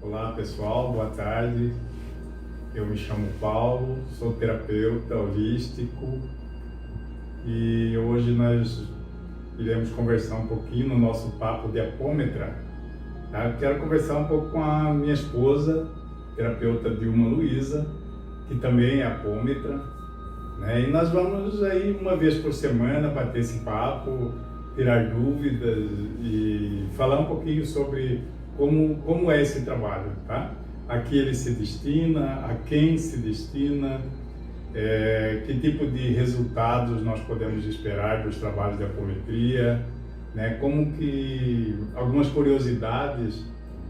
Olá pessoal, boa tarde. Eu me chamo Paulo, sou terapeuta holístico e hoje nós iremos conversar um pouquinho no nosso papo de apômetra. Tá? Eu quero conversar um pouco com a minha esposa, terapeuta Dilma Luiza, que também é apômetra, né? E nós vamos aí uma vez por semana bater esse papo, tirar dúvidas e falar um pouquinho sobre como é esse trabalho, tá? A que ele se destina, a quem se destina, que tipo de resultados nós podemos esperar dos trabalhos de apometria, né? Como que algumas curiosidades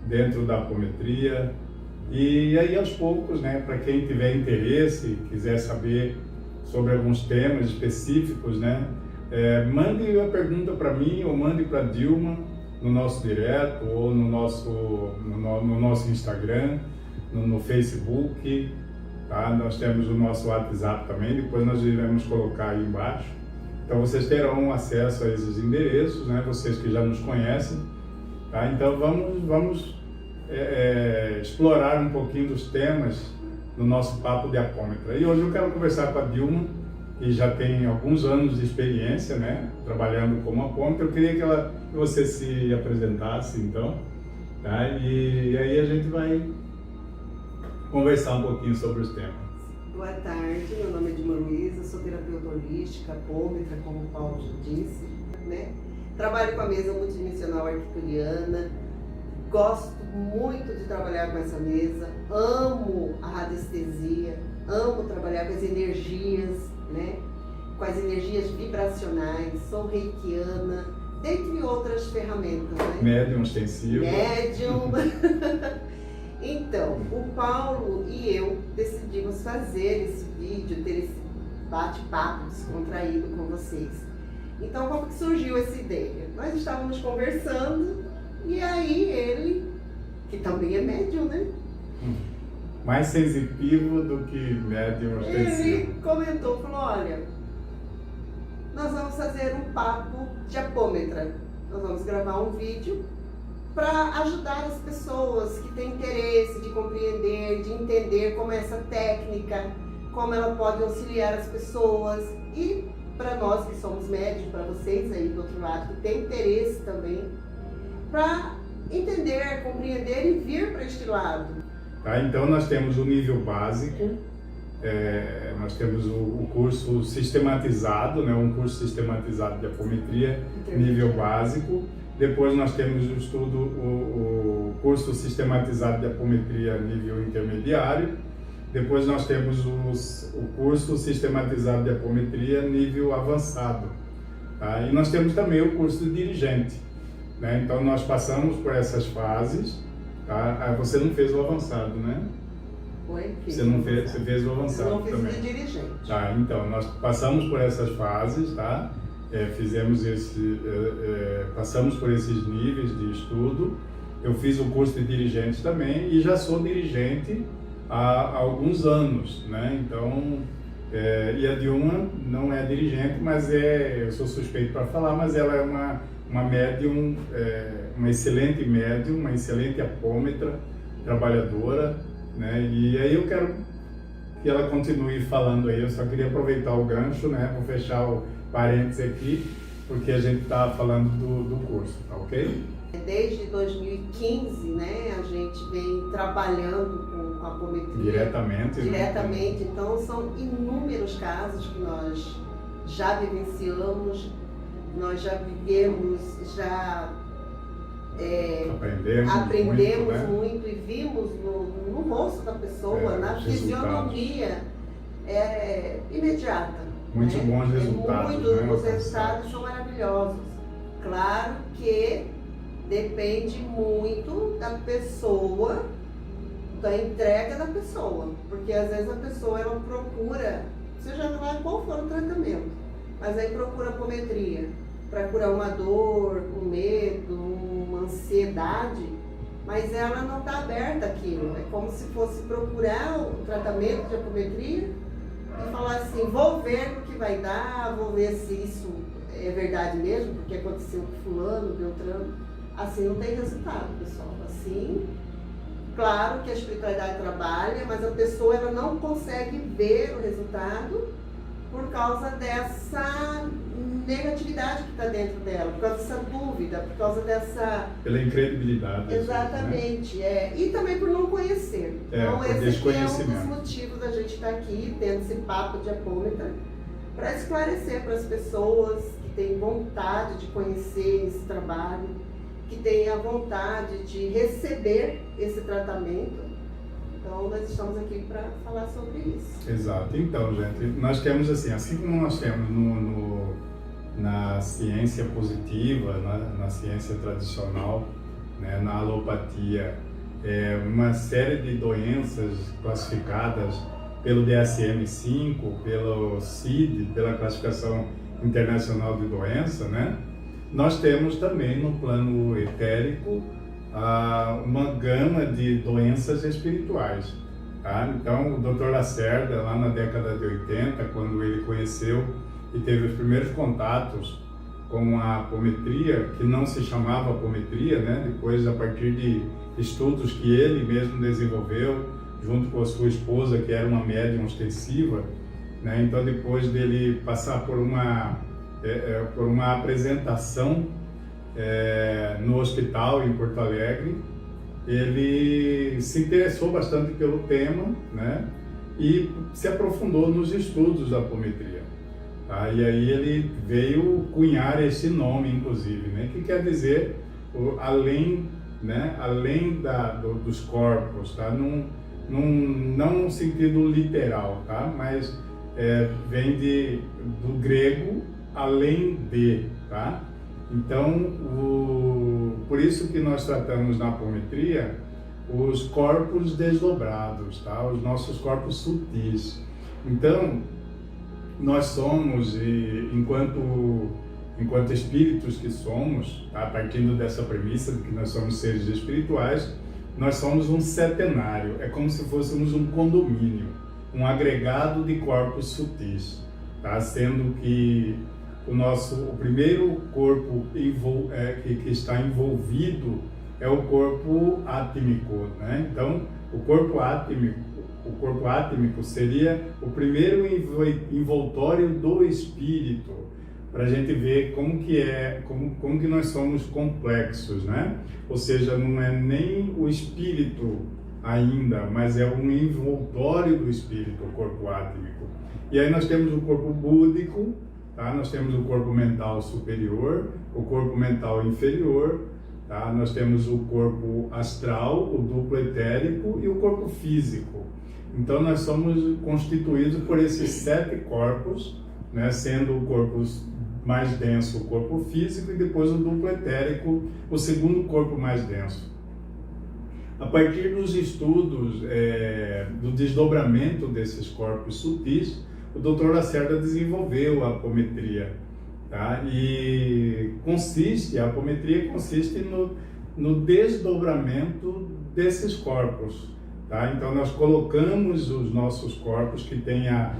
dentro da apometria e aí aos poucos, né? Para quem tiver interesse, quiser saber sobre alguns temas específicos, né? Mande a pergunta para mim ou mande para Dilma no nosso direto ou no nosso Instagram, no Facebook, tá? Nós temos o nosso WhatsApp também, depois nós iremos colocar aí embaixo. Então vocês terão acesso a esses endereços, né? Vocês que já nos conhecem, tá? Então vamos explorar um pouquinho dos temas no nosso papo de apômetra. E hoje eu quero conversar com a Dilma, que já tem alguns anos de experiência, né, trabalhando como apômetra. Eu queria que você se apresentasse, então, tá? E aí a gente vai conversar um pouquinho sobre os temas. Boa tarde, meu nome é Dilma Luiza, sou terapeuta holística, apômetra, como o Paulo já disse, né? Trabalho com a mesa multidimensional articuliana, gosto muito de trabalhar com essa mesa, amo a radiestesia, amo trabalhar com as energias, né? Com as energias vibracionais, sou reikiana, dentre outras ferramentas, né? Médium ostensivo. Médium. Então, o Paulo e eu decidimos fazer esse vídeo, ter esse bate-papo descontraído com vocês. Então, como que surgiu essa ideia? Nós estávamos conversando e aí ele, que também é médium, né? Mais sensitivo do que médium ostensivo. Ele comentou, falou, olha, nós vamos fazer um papo de apômetra. Nós vamos gravar um vídeo para ajudar as pessoas que têm interesse de compreender, de entender como é essa técnica, como ela pode auxiliar as pessoas. E para nós que somos médios, para vocês aí do outro lado, que têm interesse também, para entender, compreender e vir para este lado. Tá, então nós temos o nível básico, nós temos o curso sistematizado, né, um curso sistematizado de apometria, nível básico. Depois nós temos o curso sistematizado de apometria, nível intermediário. Depois nós temos o curso sistematizado de apometria, nível avançado. Tá? E nós temos também o curso de dirigente, né? Então nós passamos por essas fases. Tá? Você não fez o avançado, né? Foi? Você não fez, você fez o avançado também. Eu não fiz de dirigente. Tá, então, nós passamos por essas fases, tá? Passamos por esses níveis de estudo. Eu fiz o curso de dirigente também e já sou dirigente há alguns anos, né? Então, e a Dilma não é dirigente, mas eu sou suspeito para falar, mas ela é uma médium, uma excelente médium, uma excelente apômetra, trabalhadora, né? E aí eu quero que ela continue falando aí. Eu só queria aproveitar o gancho, né? Vou fechar o parênteses aqui, porque a gente está falando do curso, tá ok? Desde 2015, né? A gente vem trabalhando com apometria. Diretamente. Então são inúmeros casos que nós já vivenciamos. Nós já vivemos, já aprendemos muito e vimos no rosto da pessoa, na fisionomia imediata. Muito bons resultados. Os resultados são maravilhosos. Claro que depende muito da pessoa, da entrega da pessoa, porque às vezes a pessoa ela procura, seja lá qual for o tratamento, mas aí procura apometria para curar uma dor, um medo, uma ansiedade, mas ela não está aberta àquilo. É como se fosse procurar o tratamento de apometria e falar assim, vou ver o que vai dar, vou ver se isso é verdade mesmo, porque aconteceu com fulano, Beltrano. Assim não tem resultado, pessoal. Assim, claro que a espiritualidade trabalha, mas a pessoa ela não consegue ver o resultado por causa dessa negatividade que está dentro dela, por causa dessa dúvida, por causa dessa... Pela incredibilidade. Exatamente, né? E também por não conhecer. Então esse aqui é um dos motivos da gente estar aqui, tendo esse papo de apômetra, para esclarecer para as pessoas que têm vontade de conhecer esse trabalho, que têm a vontade de receber esse tratamento. Então, nós estamos aqui para falar sobre isso. Exato. Então, gente, nós temos assim como nós temos na ciência positiva, na ciência tradicional, né, na alopatia, uma série de doenças classificadas pelo DSM-5, pelo CID, pela Classificação Internacional de Doença, né? Nós temos também no plano etérico uma gama de doenças espirituais. Tá? Então, o Dr. Lacerda, lá na década de 80, quando ele conheceu e teve os primeiros contatos com a apometria, que não se chamava apometria, né? Depois, a partir de estudos que ele mesmo desenvolveu, junto com a sua esposa, que era uma médium ostensiva, né? Então, depois dele passar por uma apresentação no hospital em Porto Alegre, ele se interessou bastante pelo tema, né? E se aprofundou nos estudos da apometria. Tá? E aí ele veio cunhar esse nome, inclusive, né? Que quer dizer além, né? Além dos corpos, tá? Não no sentido literal, tá? Mas vem do grego além de, tá? Então, por isso que nós tratamos na apometria os corpos desdobrados, tá? Os nossos corpos sutis. Então, nós somos, enquanto espíritos que somos, tá? Partindo dessa premissa de que nós somos seres espirituais, nós somos um setenário, é como se fôssemos um condomínio, um agregado de corpos sutis, tá? Sendo que o primeiro corpo que está envolvido é o corpo átmico, né? Então, o corpo átmico seria o primeiro envoltório do espírito, para a gente ver como que nós somos complexos, né? Ou seja, não é nem o espírito ainda, mas é um envoltório do espírito, o corpo átmico. E aí nós temos o corpo búdico, tá? Nós temos o corpo mental superior, o corpo mental inferior, tá? Nós temos o corpo astral, o duplo etérico e o corpo físico. Então nós somos constituídos por esses 7 corpos, né? Sendo o corpo mais denso o corpo físico e depois o duplo etérico, o segundo corpo mais denso. A partir dos estudos do desdobramento desses corpos sutis, o Dr. Lacerda desenvolveu a apometria, tá? E a apometria consiste no desdobramento desses corpos, tá? Então nós colocamos os nossos corpos que têm a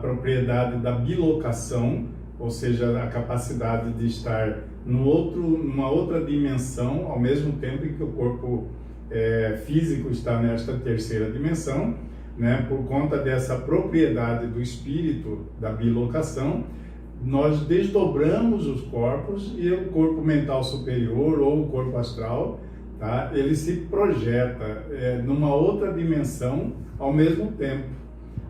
propriedade da bilocação, ou seja, a capacidade de estar numa outra dimensão, ao mesmo tempo em que o corpo físico está nesta terceira dimensão, né? Por conta dessa propriedade do espírito, da bilocação, nós desdobramos os corpos e o corpo mental superior ou o corpo astral, tá? Ele se projeta numa outra dimensão ao mesmo tempo,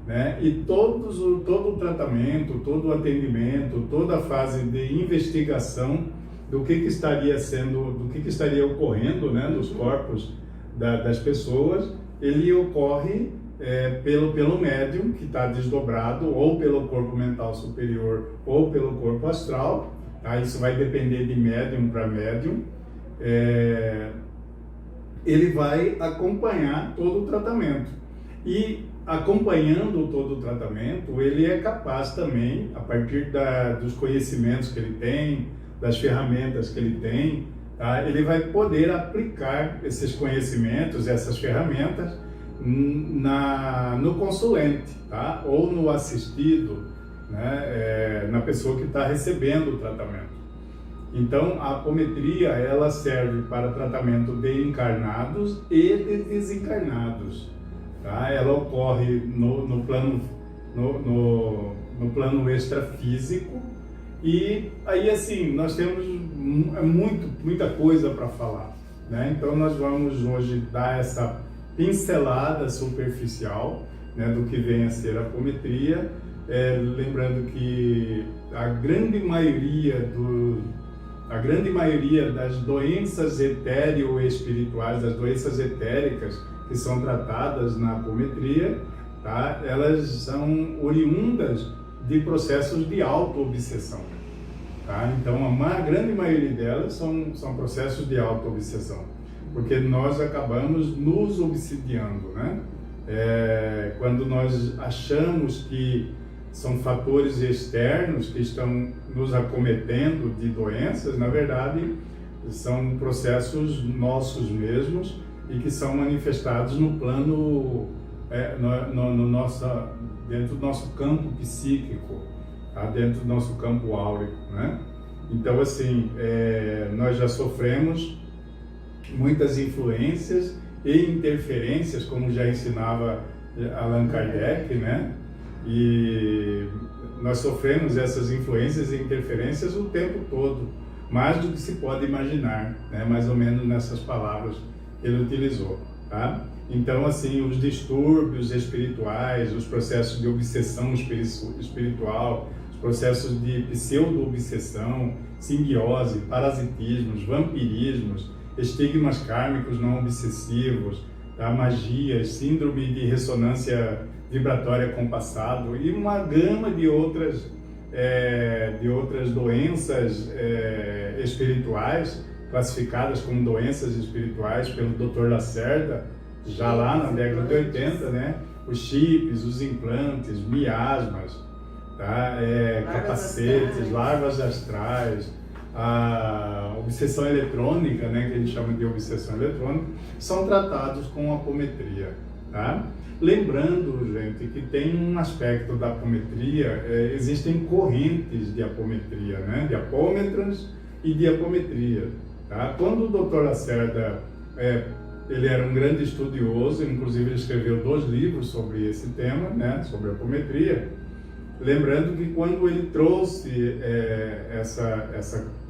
né? E todo o tratamento, todo o atendimento, toda a fase de investigação do que estaria ocorrendo, né, nos corpos das pessoas, ele ocorre pelo médium que está desdobrado, ou pelo corpo mental superior, ou pelo corpo astral, tá? Isso vai depender de médium para médium. Ele vai acompanhar todo o tratamento. E acompanhando todo o tratamento, ele é capaz também, a partir dos conhecimentos que ele tem, das ferramentas que ele tem, tá? Ele vai poder aplicar esses conhecimentos, essas ferramentas, no consulente, tá? Ou no assistido, né? Na pessoa que está recebendo o tratamento. Então, a apometria, ela serve para tratamento de encarnados e de desencarnados, tá? Ela ocorre no plano extrafísico, e aí, assim, nós temos muita coisa para falar, né? Então, nós vamos hoje dar essa pincelada superficial, né, do que vem a ser a apometria, lembrando que a grande maioria das doenças etéreo-espirituais, das doenças etéricas que são tratadas na apometria, tá? Elas são oriundas de processos de auto-obsessão, tá? Então, a grande maioria delas são processos de auto-obsessão, porque nós acabamos nos obsidiando, né? Quando nós achamos que são fatores externos que estão nos acometendo de doenças, na verdade, são processos nossos mesmos e que são manifestados no plano, dentro do nosso campo psíquico, tá? Dentro do nosso campo áurico, né? Então, assim, nós já sofremos muitas influências e interferências, como já ensinava Allan Kardec, né? E nós sofremos essas influências e interferências o tempo todo, mais do que se pode imaginar, né? Mais ou menos nessas palavras que ele utilizou, tá? Então, assim, os distúrbios espirituais, os processos de obsessão espiritual, os processos de pseudo-obsessão, simbiose, parasitismos, vampirismos, estigmas kármicos não obsessivos, tá? Magias, síndrome de ressonância vibratória compassado e uma gama de outras doenças espirituais, classificadas como doenças espirituais pelo Dr. Lacerda, já lá na década de 80, né? Os chips, os implantes, miasmas, tá? Capacetes, larvas astrais, a obsessão eletrônica, né? Que a gente chama de obsessão eletrônica, são tratados com apometria, tá? Lembrando, gente, que tem um aspecto da apometria, existem correntes de apometria, né? De apômetras e de apometria, tá? Quando o Dr. Lacerda, ele era um grande estudioso, inclusive ele escreveu 2 livros sobre esse tema, né? Sobre apometria. Lembrando que quando ele trouxe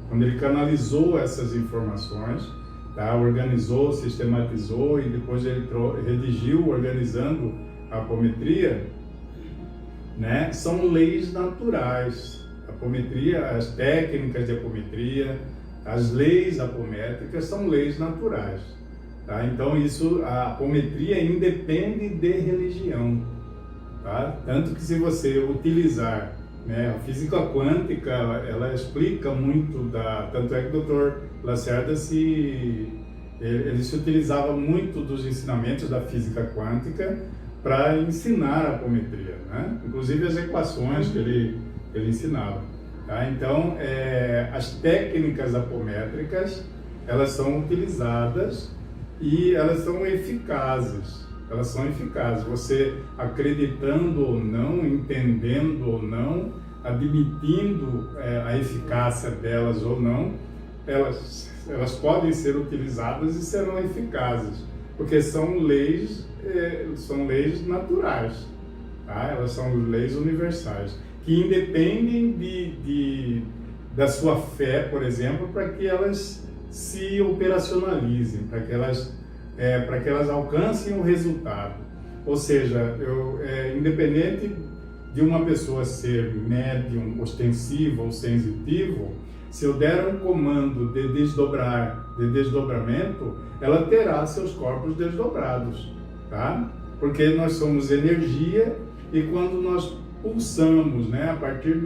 quando ele canalizou essas informações, tá? Organizou, sistematizou e depois ele redigiu organizando a apometria, né? São leis naturais. A apometria, as técnicas de apometria, as leis apométricas são leis naturais, tá? Então a apometria independe de religião, tá? Tanto que se você utilizar, né, a física quântica, ela explica muito tanto é que o Dr. Lacerda ele se utilizava muito dos ensinamentos da física quântica para ensinar a apometria, né? Inclusive as equações que ele ensinava, tá? Então, as técnicas apométricas, elas são utilizadas e elas são eficazes. Elas são eficazes. Você acreditando ou não, entendendo ou não, admitindo a eficácia delas ou não, elas podem ser utilizadas e serão eficazes, porque são leis naturais, tá? Elas são leis universais, que independem da sua fé, por exemplo, para que elas se operacionalizem, para que elas alcancem o resultado. Ou seja, independente de uma pessoa ser médium, ostensivo ou sensitivo, se eu der um comando de desdobramento, ela terá seus corpos desdobrados, tá? Porque nós somos energia e quando nós pulsamos, né, a partir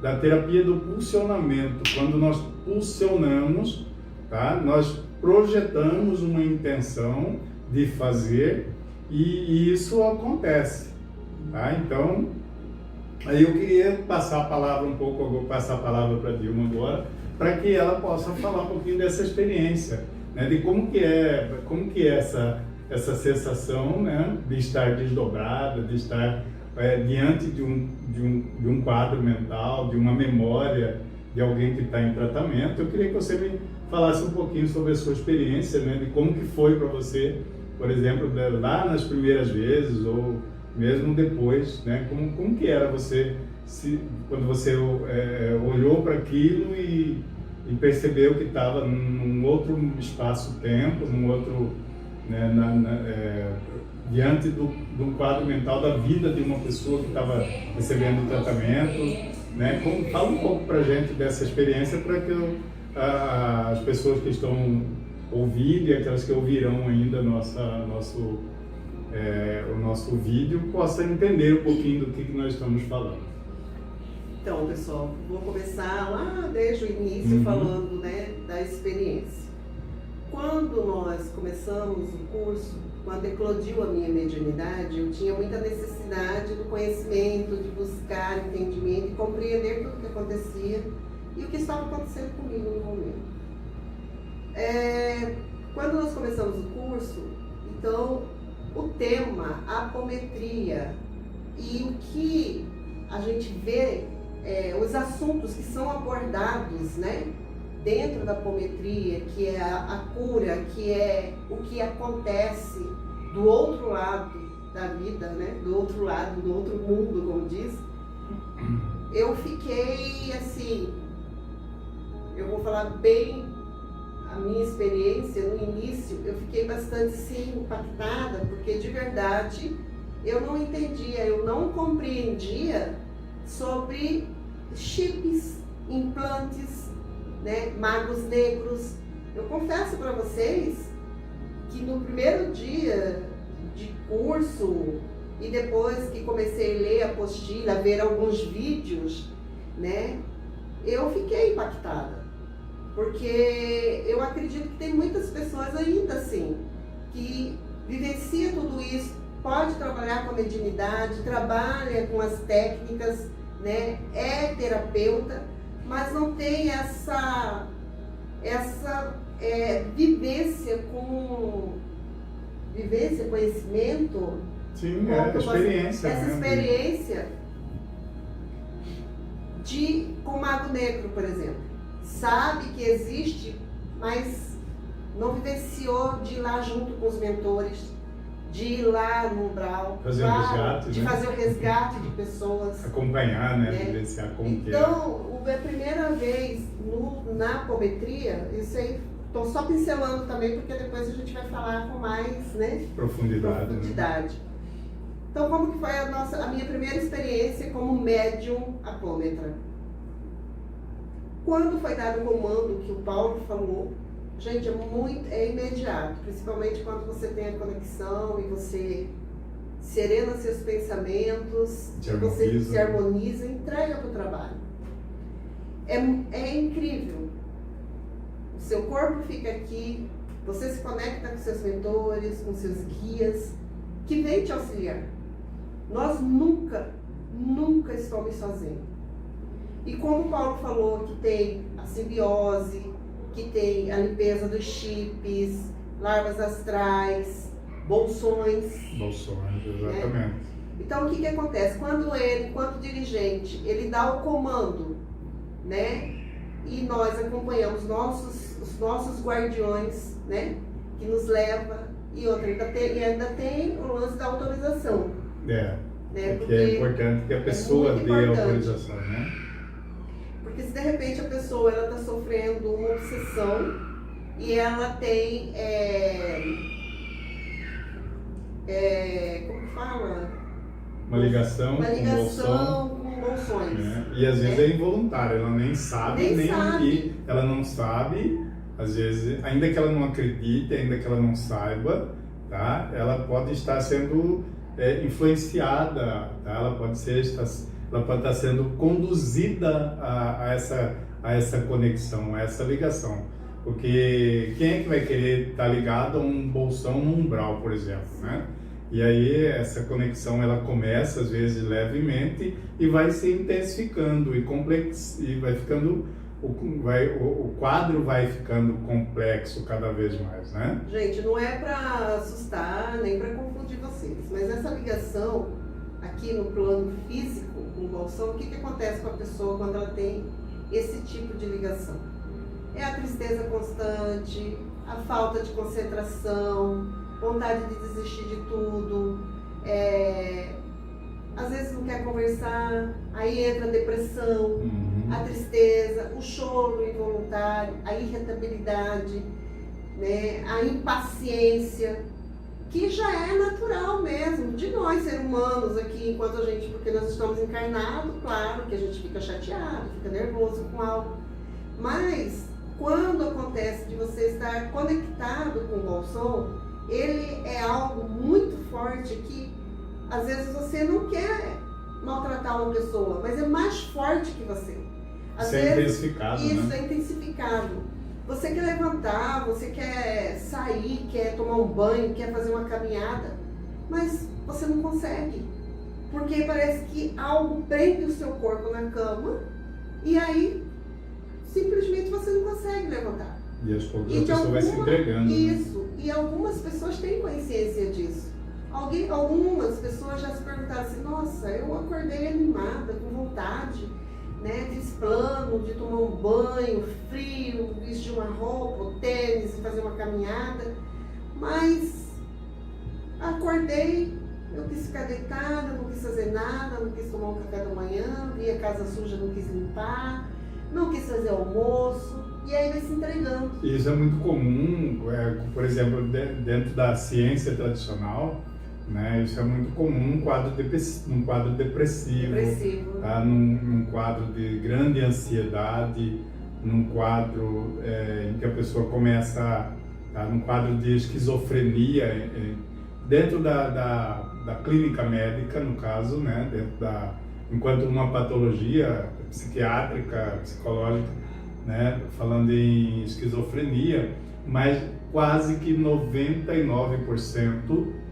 da terapia do pulsionamento, quando nós pulsionamos, tá? Nós projetamos uma intenção de fazer e isso acontece, tá? Então, aí eu queria passar a palavra vou passar a palavra para a Dilma agora, para que ela possa falar um pouquinho dessa experiência, né? De como que é essa sensação, né, de estar desdobrada, de estar diante de um quadro mental, de uma memória de alguém que está em tratamento. Eu queria que você me falasse um pouquinho sobre a sua experiência, né, de como que foi para você, por exemplo, lá nas primeiras vezes ou mesmo depois, né, como que era você quando você olhou para aquilo e percebeu que estava num outro espaço-tempo, num outro, né, diante do quadro mental da vida de uma pessoa que estava recebendo tratamento, né? Fala um pouco para a gente dessa experiência para que as pessoas que estão ouvindo e aquelas que ouvirão ainda o nosso vídeo possam entender um pouquinho do que nós estamos falando. Então, pessoal, vou começar lá desde o início falando, né, da experiência. Quando nós começamos o curso, quando eclodiu a minha mediunidade, eu tinha muita necessidade do conhecimento, de buscar entendimento e compreender tudo o que acontecia e o que estava acontecendo comigo no momento. Quando nós começamos o curso, então, o tema, a apometria e o que a gente vê, os assuntos que são abordados, né, dentro da apometria, que é a cura, que é o que acontece do outro lado da vida, né, do outro lado, do outro mundo, como diz, eu fiquei assim, eu vou falar bem a minha experiência no início, eu fiquei bastante sim impactada, porque de verdade eu não entendia, eu não compreendia sobre chips, implantes, né, magos negros. Eu confesso para vocês que no primeiro dia de curso e depois que comecei a ler a apostila, a ver alguns vídeos, né, eu fiquei impactada, porque eu acredito que tem muitas pessoas ainda assim que vivencia tudo isso, pode trabalhar com a mediunidade, trabalha com as técnicas, né, é terapeuta, mas não tem essa conhecimento. Sim, experiência. Essa experiência com o Mago Negro, por exemplo. Sabe que existe, mas não vivenciou de ir lá junto com os mentores, de ir lá no umbral, fazer fazer o resgate de pessoas. Acompanhar, né? Vivenciar como então, a primeira vez na apometria, isso aí, estou só pincelando também, porque depois a gente vai falar com mais, né, profundidade. Né? Então, como que foi a minha primeira experiência como médium apômetra? Quando foi dado o comando que o Paulo falou, gente, é imediato, principalmente quando você tem a conexão e você serena seus pensamentos, você se harmoniza e entrega para o trabalho. É incrível. O seu corpo fica aqui, você se conecta com seus mentores, com seus guias, que vêm te auxiliar. Nós nunca estamos sozinhos. E como o Paulo falou, que tem a simbiose, que tem a limpeza dos chips, larvas astrais, bolsões. Bolsões, exatamente. Né? Então, o que acontece? Quando ele, enquanto dirigente, ele dá o comando, né? E nós acompanhamos os nossos guardiões, né? Que nos leva, e ainda tem o lance da autorização. Né? Porque é importante que a pessoa dê a autorização, né? Porque se de repente a pessoa está sofrendo uma obsessão e ela tem, como fala? Uma ligação com bolsões. Né? E às vezes é involuntária, ela nem sabe, ela não sabe, às vezes, ainda que ela não acredite, ainda que ela não saiba, tá? Ela pode estar sendo influenciada, tá? Ela pode estar sendo conduzida a essa conexão, a essa ligação. Porque quem é que vai querer estar ligado a um bolsão no umbral, por exemplo, né? E aí essa conexão ela começa às vezes levemente e vai se intensificando e vai ficando o quadro vai ficando complexo cada vez mais, né? Gente, não é para assustar nem para confundir vocês, mas essa ligação aqui no plano físico, com bolsão, o que acontece com a pessoa quando ela tem esse tipo de ligação? É a tristeza constante, a falta de concentração, vontade de desistir de tudo, às vezes não quer conversar, aí entra a depressão, a tristeza, o choro involuntário, a irritabilidade, né, a impaciência, que já é natural mesmo de nós, seres humanos aqui, enquanto a gente, porque nós estamos encarnados, claro que a gente fica chateado, fica nervoso com algo, mas quando acontece de você estar conectado com o Bolson, ele é algo muito forte que às vezes você não quer maltratar uma pessoa, mas é mais forte que você. Isso é intensificado, isso, né? é intensificado. Você quer levantar, você quer sair, quer tomar um banho, quer fazer uma caminhada, mas você não consegue. Porque parece que algo prende o seu corpo na cama e aí simplesmente você não consegue levantar. E aos poucos a pessoa vai se entregando. Isso, né? E algumas pessoas têm consciência disso. Algumas pessoas já se perguntaram assim, nossa, eu acordei animada, com vontade, né, de plano, de tomar um banho frio, vestir uma roupa, tênis, fazer uma caminhada, mas acordei, eu quis ficar deitada, não quis fazer nada, não quis tomar um café da manhã, vi a casa suja, não quis limpar, não quis fazer almoço, e aí vai se entregando. Isso é muito comum, por exemplo, dentro da ciência tradicional, né, isso é muito comum num quadro depressivo. Tá, num quadro de grande ansiedade, num quadro em que a pessoa começa, num quadro de esquizofrenia, dentro da clínica médica, no caso, né, enquanto uma patologia psiquiátrica, psicológica, né, falando em esquizofrenia, mas quase que 99%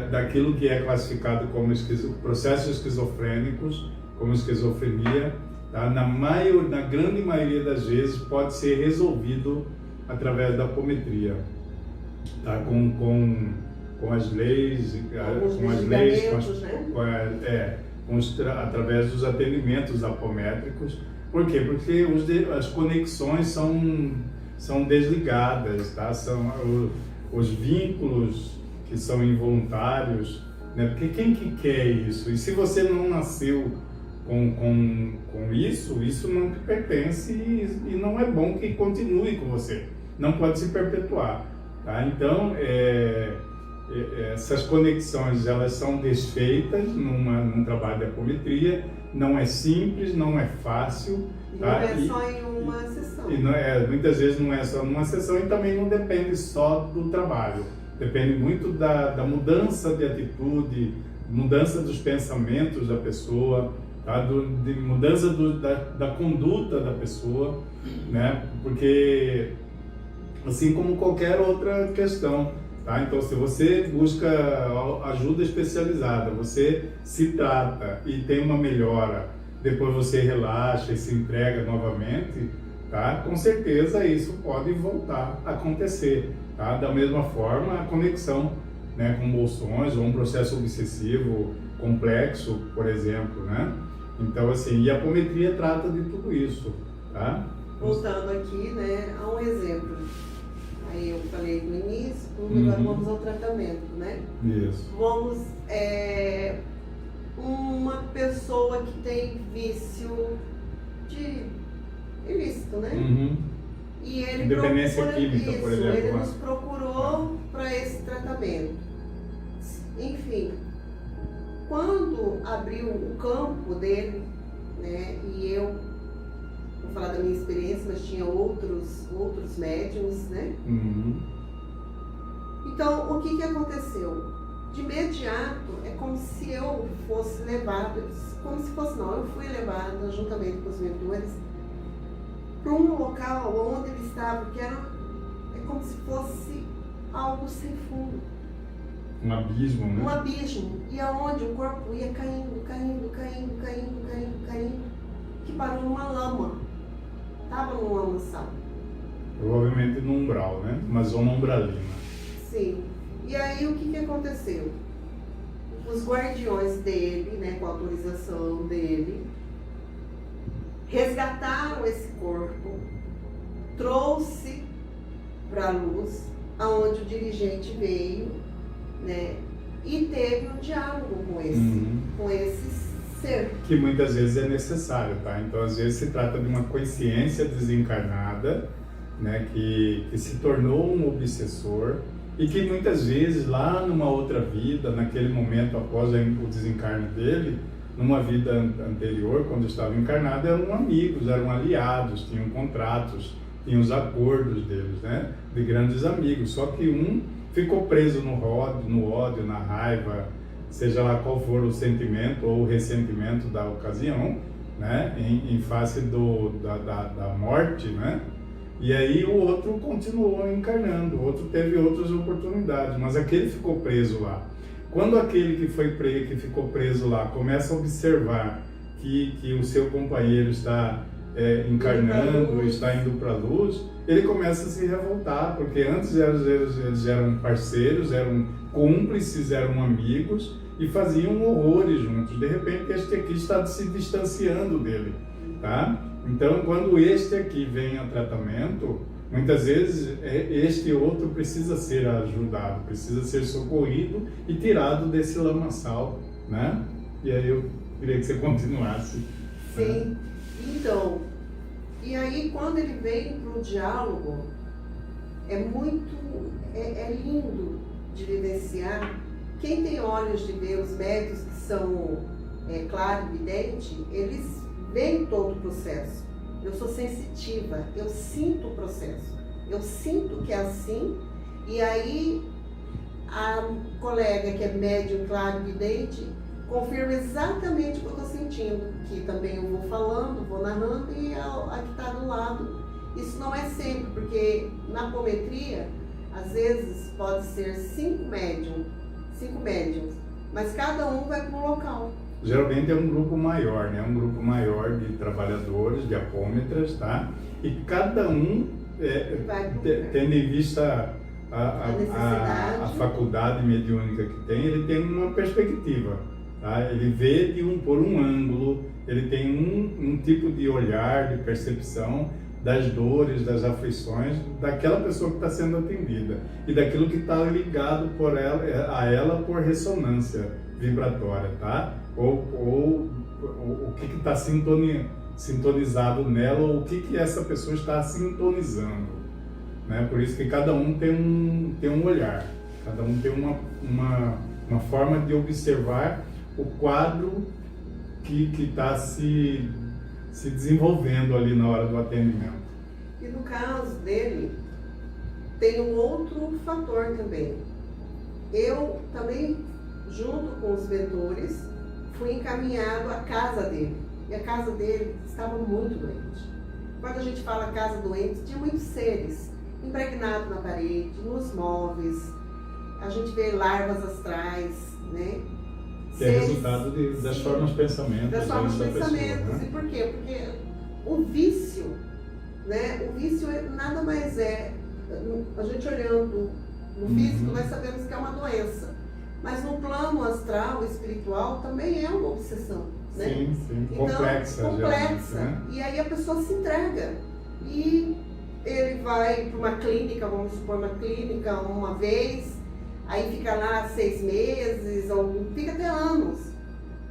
daquilo que é classificado como processos esquizofrênicos, como esquizofrenia, tá? Na grande maioria das vezes pode ser resolvido através da apometria, tá? com as leis, através dos atendimentos apométricos. Por quê? Porque as conexões são desligadas, tá? São os vínculos que são involuntários, né? Porque quem que quer isso? E se você não nasceu com isso não te pertence e não é bom que continue com você. Não pode se perpetuar, tá? Então, essas conexões, elas são desfeitas num trabalho de apometria. Não é simples, não é fácil. Tá? Não é só em uma sessão. Muitas vezes não é só numa sessão e também não depende só do trabalho. Depende muito da mudança de atitude, mudança dos pensamentos da pessoa, tá? De mudança da conduta da pessoa, né? Porque, assim como qualquer outra questão, tá? Então, se você busca ajuda especializada, você se trata e tem uma melhora, depois você relaxa e se entrega novamente, tá? Com certeza isso pode voltar a acontecer. Tá? Da mesma forma, a conexão, né, com bolsões ou um processo obsessivo complexo, por exemplo, né? Então, assim, e a apometria trata de tudo isso, tá? Voltando aqui, né, a um exemplo. Aí eu falei no início, agora vamos ao tratamento, né? Isso. Vamos, uma pessoa que tem vício de ilícito, né? E ele dependência química, por exemplo. Ele nos procurou para esse tratamento. Enfim, quando abriu o campo dele, né, e eu vou falar da minha experiência, mas tinha outros médiums, né? Então, o que aconteceu? De imediato, é como se eu fosse levada, eu fui levada juntamente com os mentores para um local onde ele estava, que é como se fosse algo sem fundo. Um abismo, né? Um abismo. E aonde o corpo ia caindo, que parou numa lama. estava numa mansão. Provavelmente no umbral, né? Uma zona umbralina. Sim. E aí o que aconteceu? Os guardiões dele, né, com a autorização dele, resgataram esse corpo, trouxe para a luz, aonde o dirigente veio, né, e teve um diálogo com esse ser. Que muitas vezes é necessário, tá? Então, às vezes se trata de uma consciência desencarnada, né, que se tornou um obsessor e que muitas vezes lá numa outra vida, naquele momento após o desencarne dele, numa vida anterior, quando estava encarnado, eram amigos, eram aliados, tinham contratos, tinham os acordos deles, né, de grandes amigos. Só que um ficou preso no ódio, na raiva, seja lá qual for o sentimento ou o ressentimento da ocasião, né, em face da morte, né? E aí o outro continuou encarnando, o outro teve outras oportunidades, mas aquele ficou preso lá. Quando aquele que ficou preso lá começa a observar que o seu companheiro está encarnando, está indo para a luz, ele começa a se revoltar, porque antes eles eram parceiros, eram cúmplices, eram amigos e faziam horrores juntos. De repente este aqui está se distanciando dele, tá? Então, quando este aqui vem a tratamento, muitas vezes este outro precisa ser ajudado, precisa ser socorrido e tirado desse lamaçal, né? E aí eu queria que você continuasse. Sim. Né? Então, e aí quando ele vem para o diálogo, é lindo de vivenciar. Quem tem olhos de ver, os médicos que são clarividentes, eles veem todo o processo. Eu sou sensitiva, eu sinto o processo, eu sinto que é assim, e aí a colega que é médium clarividente confirma exatamente o que eu estou sentindo, que também eu vou falando, vou narrando, e a que está do lado. Isso não é sempre, porque na apometria, às vezes pode ser 5 médiums, mas cada um vai para um local. Geralmente é um grupo maior, né? Um grupo maior de trabalhadores, de apômetras, tá? E cada um, tendo em vista a faculdade mediúnica que tem, ele tem uma perspectiva, tá? Ele vê por um ângulo, ele tem um tipo de olhar, de percepção das dores, das aflições daquela pessoa que está sendo atendida e daquilo que está ligado a ela por ressonância vibratória, tá? Ou o que está sintonizado nela, ou o que essa pessoa está sintonizando, né? Por isso que cada um tem um olhar, cada um tem uma forma de observar o quadro que está se desenvolvendo ali na hora do atendimento. E no caso dele, tem um outro fator também. Eu também, junto com os mentores, fui encaminhado à casa dele. E a casa dele estava muito doente. Quando a gente fala casa doente, tinha muitos seres impregnados na parede, nos móveis. A gente vê larvas astrais, né? Que é resultado das formas de pensamento. Das formas de pensamento. Pessoa, né? E por quê? Porque o vício, né? O vício nada mais é, a gente olhando no físico, nós sabemos que é uma doença. Mas no plano astral, espiritual, também é uma obsessão, né? Sim, sim. Então, complexa. Né? E aí a pessoa se entrega. E ele vai para uma clínica, vamos supor, uma clínica uma vez, aí fica lá 6 meses, ou fica até anos.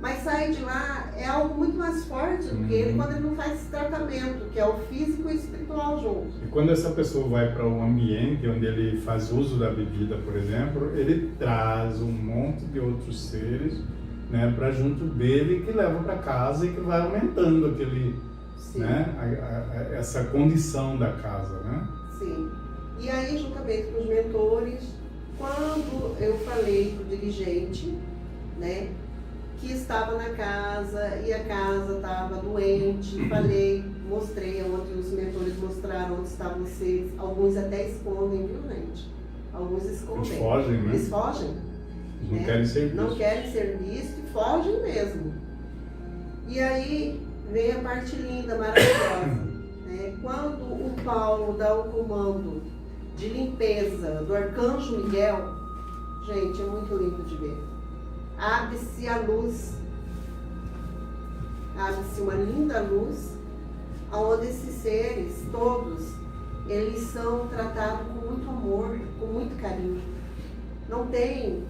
Mas sair de lá é algo muito mais forte do que ele quando ele não faz esse tratamento, que é o físico e o espiritual junto. E quando essa pessoa vai para um ambiente onde ele faz uso da bebida, por exemplo, ele traz um monte de outros seres, né, para junto dele, que leva para casa e que vai aumentando aquele, né, essa condição da casa, né? Sim. E aí, juntamente com os mentores, quando eu falei para o dirigente, né, que estava na casa e a casa estava doente, mostrei onde os mentores mostraram onde estavam os seres. Alguns até escondem, viu, gente? Alguns escondem. Eles fogem, né? Eles fogem. Eles não querem ser vistos. Não querem ser vistos e fogem mesmo. E aí vem a parte linda, maravilhosa. né? Quando o Paulo dá o comando de limpeza do Arcanjo Miguel, gente, é muito lindo de ver. Abre-se a luz, abre-se uma linda luz, onde esses seres todos, eles são tratados com muito amor, com muito carinho. Não tem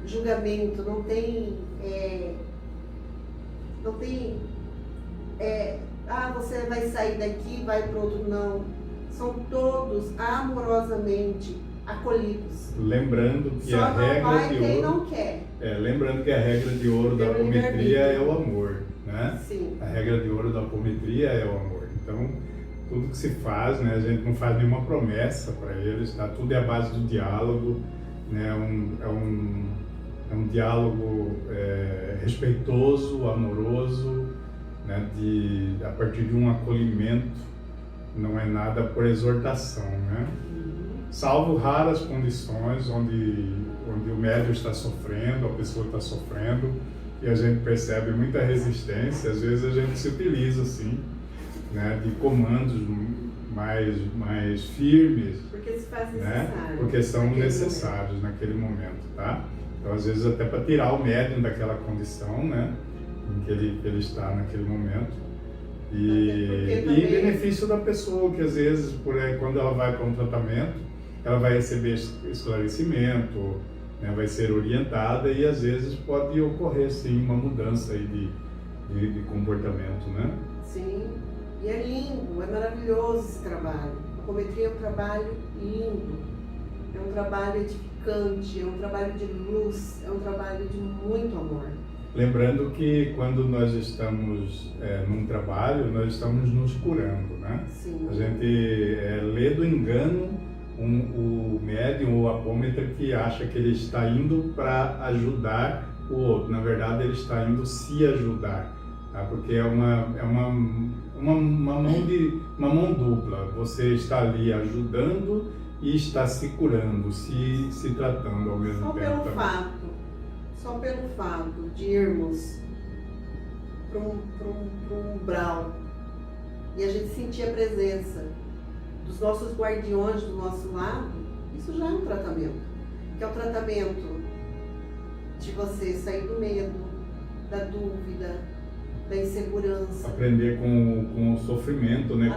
julgamento, não tem você vai sair daqui, vai para outro, não. São todos amorosamente acolhidos. Lembrando que Só a não regra vai de quem ouro, não quer. lembrando que a regra de ouro da Pelo apometria livre-arbítrio. é o amor, né? Sim. A regra de ouro da apometria é o amor. Então, tudo que se faz, né, a gente não faz nenhuma promessa para eles, tá? Tudo é a base do diálogo, né? É um diálogo respeitoso, amoroso, né? A partir de um acolhimento, não é nada por exortação, né? Salvo raras condições onde o médium está sofrendo, a pessoa está sofrendo, e a gente percebe muita resistência, às vezes a gente se utiliza, assim, né, de comandos mais firmes, Porque se faz né, necessário. porque são naquele necessários naquele momento, tá? Então, às vezes, até para tirar o médium daquela condição, né, em que ele está naquele momento. E benefício da pessoa, que às vezes, quando ela vai para um tratamento, ela vai receber esclarecimento, né, vai ser orientada, e às vezes pode ocorrer, sim, uma mudança aí de comportamento, né? Sim, e é lindo, é maravilhoso esse trabalho. A apometria é um trabalho lindo, é um trabalho edificante, é um trabalho de luz, é um trabalho de muito amor. Lembrando que quando nós estamos num trabalho, nós estamos nos curando, né? Sim. A gente lê do engano o médium ou apômetra que acha que ele está indo para ajudar o outro. Na verdade, ele está indo se ajudar, tá? Porque é uma mão dupla. Você está ali ajudando e está se curando, se tratando ao mesmo tempo também. Só pelo fato de irmos para um umbral e a gente sentir a presença dos nossos guardiões do nosso lado, isso já é um tratamento. Que é o tratamento de você sair do medo, da dúvida, da insegurança. Aprender com o sofrimento, né?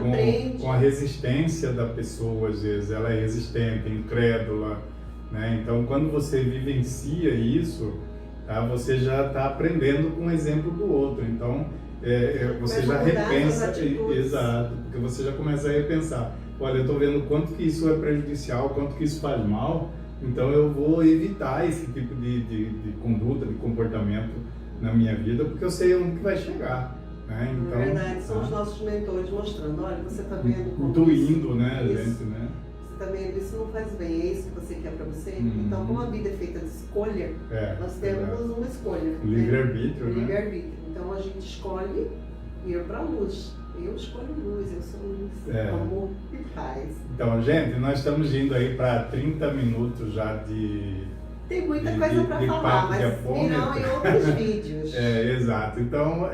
Com a resistência da pessoa, às vezes. Ela é resistente, incrédula, né? Então, quando você vivencia isso, tá? Você já está aprendendo com o exemplo do outro. Então, você já repensa. Exato, porque você já começa a repensar. Olha, eu estou vendo quanto que isso é prejudicial, quanto que isso faz mal, então eu vou evitar esse tipo de conduta, de comportamento na minha vida, porque eu sei onde que vai chegar, né? Então, na verdade, são os nossos mentores mostrando, olha, você está vendo como intuindo, né, a gente, né? Você está vendo, isso não faz bem, é isso que você quer para você? Então, como a vida é feita de escolha, nós temos uma escolha. Livre-arbítrio, né? Livre-arbítrio. Então, a gente escolhe ir para a luz. Eu escolho luz, eu sou luz, amor e paz. Então, gente, nós estamos indo aí para 30 minutos já de... Tem muita coisa para falar, mas virão em outros vídeos. Exato. Então,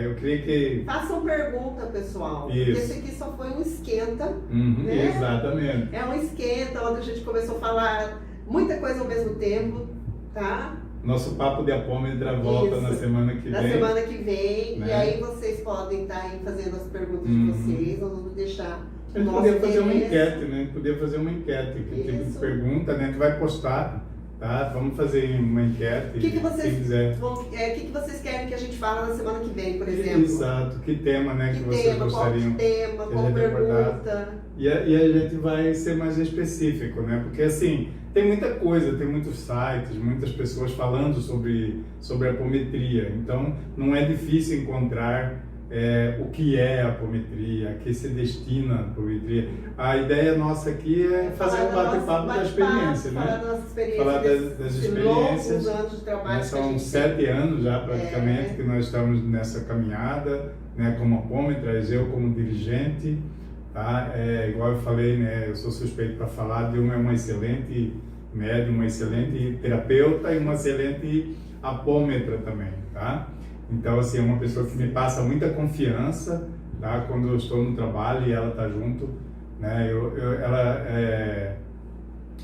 eu queria que... Façam pergunta, pessoal. Isso. Esse aqui só foi um esquenta. Né? Exatamente. É um esquenta, onde a gente começou a falar muita coisa ao mesmo tempo, tá? Nosso papo de apômetra volta na semana que vem. Na semana que vem. Né? E aí vocês podem estar aí fazendo as perguntas de vocês. Nós vamos deixar a gente podia fazer uma enquete, né? A gente podia fazer uma enquete. Que tipo de pergunta, né? A gente vai postar, tá? Vamos fazer uma enquete. O que vocês querem que a gente fale na semana que vem, por exemplo? Exato. Que tema, né? Que vocês gostariam. Qual pergunta. E a gente vai ser mais específico, né? Porque assim... Tem muita coisa, tem muitos sites, muitas pessoas falando sobre a apometria. Então, não é difícil encontrar o que é a apometria, a que se destina a apometria. A ideia nossa aqui é fazer um bate-papo da experiência, né? Falar da nossa experiência, falar das experiências. Anos de trabalho. São 7 anos já, praticamente, que nós estamos nessa caminhada, né? Como apômetras, eu como dirigente. Tá? Igual eu falei, né, eu sou suspeito para falar, Dilma é uma excelente médium, uma excelente terapeuta e uma excelente apômetra também, tá? Então, assim, é uma pessoa que me passa muita confiança, tá? Quando eu estou no trabalho e ela está junto, né?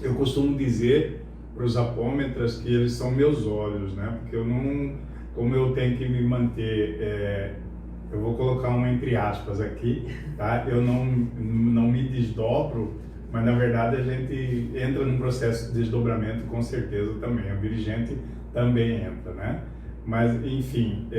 Eu costumo dizer para os apômetras que eles são meus olhos, né? Porque eu não, como eu tenho que me manter, eu vou colocar um entre aspas aqui, tá? Eu não me desdobro, mas na verdade a gente entra num processo de desdobramento com certeza também. O dirigente também entra, né? Mas, enfim,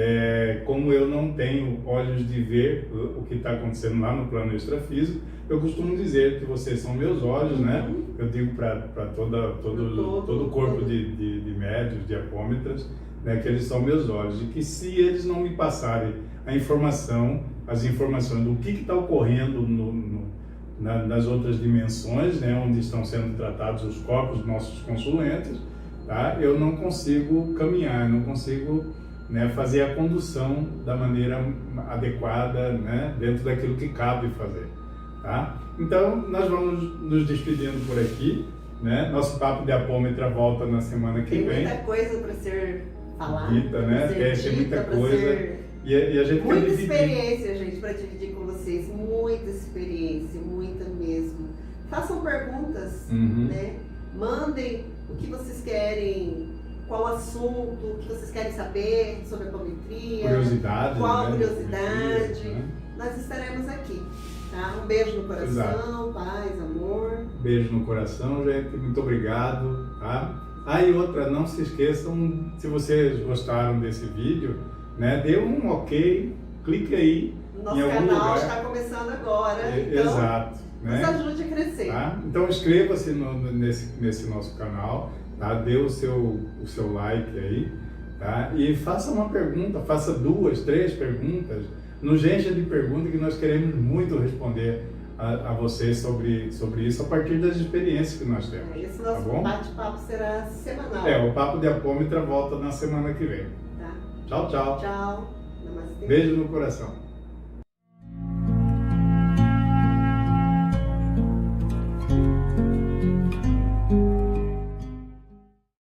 como eu não tenho olhos de ver o que está acontecendo lá no plano extrafísico, eu costumo dizer que vocês são meus olhos, né? Eu digo para todo o corpo de médios, de apômetras, né, que eles são meus olhos. E que se eles não me passarem as informações do que está ocorrendo nas outras dimensões, né, onde estão sendo tratados os corpos dos nossos consulentes, tá? Eu não consigo caminhar, não consigo, né, fazer a condução da maneira adequada, né, dentro daquilo que cabe fazer, tá? Então, nós vamos nos despedindo por aqui, né? Nosso papo de apômetra volta na semana que vem. Tem muita coisa para ser falada, dita, né? Tem muita coisa. E a gente muita experiência, gente, para dividir com vocês. Muita experiência, muita mesmo. Façam perguntas, né? Mandem o que vocês querem, qual assunto, o que vocês querem saber sobre a apometria. Curiosidade. Qual né? curiosidade. Né? Nós estaremos aqui. Tá? Um beijo no coração, exato. Paz, amor. Beijo no coração, gente. Muito obrigado. Tá? E outra, não se esqueçam, se vocês gostaram desse vídeo, né, dê um ok, clique aí. Nosso canal está começando agora. Então, exato. Nos ajude a crescer. Tá? Então inscreva-se nesse nosso canal, tá? Dê o seu like aí, tá? E faça uma pergunta, faça 2, 3 perguntas. Nos encha de perguntas que nós queremos muito responder a vocês sobre isso a partir das experiências que nós temos. Esse nosso bate-papo será semanal. O Papo de Apômetra volta na semana que vem. Tá. Tchau, tchau. Tchau. Namastê. Beijo no coração.